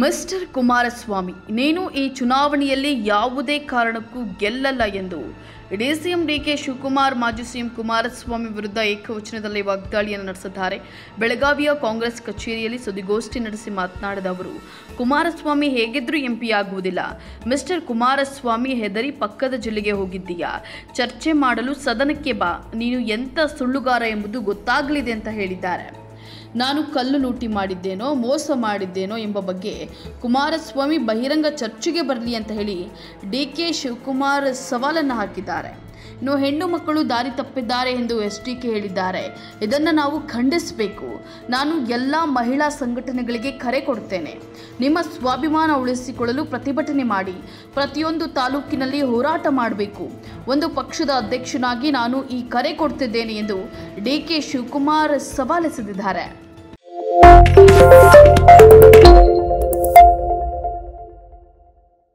Mister Kumaraswamy, ನೀನು ಈ ಚುನಾವಣೆಯಲ್ಲಿ ಯಾವುದೇ ಕಾರಣಕ್ಕೂ ಗೆಲ್ಲಲ್ಲ ಎಂದು ಡಿಸಿಎಂ ಡಿಕೆ ಶಿವಕುಮಾರ್ ಮಾಜಿ ಸಿಎಂ ಕುಮಾರಸ್ವಾಮಿ ವಿರುದ್ಧ ಏಕವಚನದಲ್ಲಿ ವಾಗ್ದಾಳಿಯನ್ನು ನಡೆಸಿದ್ದಾರೆ. ಬೆಳಗಾವಿಯ ಕಾಂಗ್ರೆಸ್ ಕಚೇರಿಯಲ್ಲಿ ಸುದ್ದಿಗೋಷ್ಠಿ ನಡೆಸಿ ಮಾತನಾಡಿದ ಅವರು, ಕುಮಾರಸ್ವಾಮಿ ಹೇಗಿದ್ರೂ ಎಂಪಿ ಆಗುವುದಿಲ್ಲ. ಮಿಸ್ಟರ್ ಕುಮಾರಸ್ವಾಮಿ, ಹೆದರಿ ಪಕ್ಕದ ಜಿಲ್ಲೆಗೆ ಹೋಗಿದ್ದೀಯಾ? ಚರ್ಚೆ ಮಾಡಲು ಸದನಕ್ಕೆ ಬಾ. ನೀನು ಎಂಥ ಸುಳ್ಳುಗಾರ ಎಂಬುದು ಗೊತ್ತಾಗಲಿದೆ ಅಂತ ಹೇಳಿದ್ದಾರೆ. ನಾನು ಕಲ್ಲು ಲೂಟಿ ಮಾಡಿದ್ದೇನೋ, ಮೋಸ ಮಾಡಿದ್ದೇನೋ ಎಂಬ ಬಗ್ಗೆ ಕುಮಾರಸ್ವಾಮಿ ಬಹಿರಂಗ ಚರ್ಚೆಗೆ ಬರಲಿ ಅಂತ ಹೇಳಿ ಡಿಕೆ ಶಿವಕುಮಾರ್ ಸವಾಲನ್ನು ಹಾಕಿದ್ದಾರೆ. ಇನ್ನು ಹೆಣ್ಣು ಮಕ್ಕಳು ದಾರಿ ತಪ್ಪಿದ್ದಾರೆ ಎಂದು ಎಸ್ಡಿಕೆ ಹೇಳಿದ್ದಾರೆ. ಇದನ್ನು ನಾವು ಖಂಡಿಸಬೇಕು. ನಾನು ಎಲ್ಲ ಮಹಿಳಾ ಸಂಘಟನೆಗಳಿಗೆ ಕರೆ ಕೊಡ್ತೇನೆ. ನಿಮ್ಮ ಸ್ವಾಭಿಮಾನ ಉಳಿಸಿಕೊಳ್ಳಲು ಪ್ರತಿಭಟನೆ ಮಾಡಿ, ಪ್ರತಿಯೊಂದು ತಾಲೂಕಿನಲ್ಲಿ ಹೋರಾಟ ಮಾಡಬೇಕು. ಒಂದು ಪಕ್ಷದ ಅಧ್ಯಕ್ಷನಾಗಿ ನಾನು ಈ ಕರೆ ಕೊಡ್ತಿದ್ದೇನೆ ಎಂದು ಡಿಕೆ ಶಿವಕುಮಾರ್ ಸವಾಲೆಸೆದಿದ್ದಾರೆ.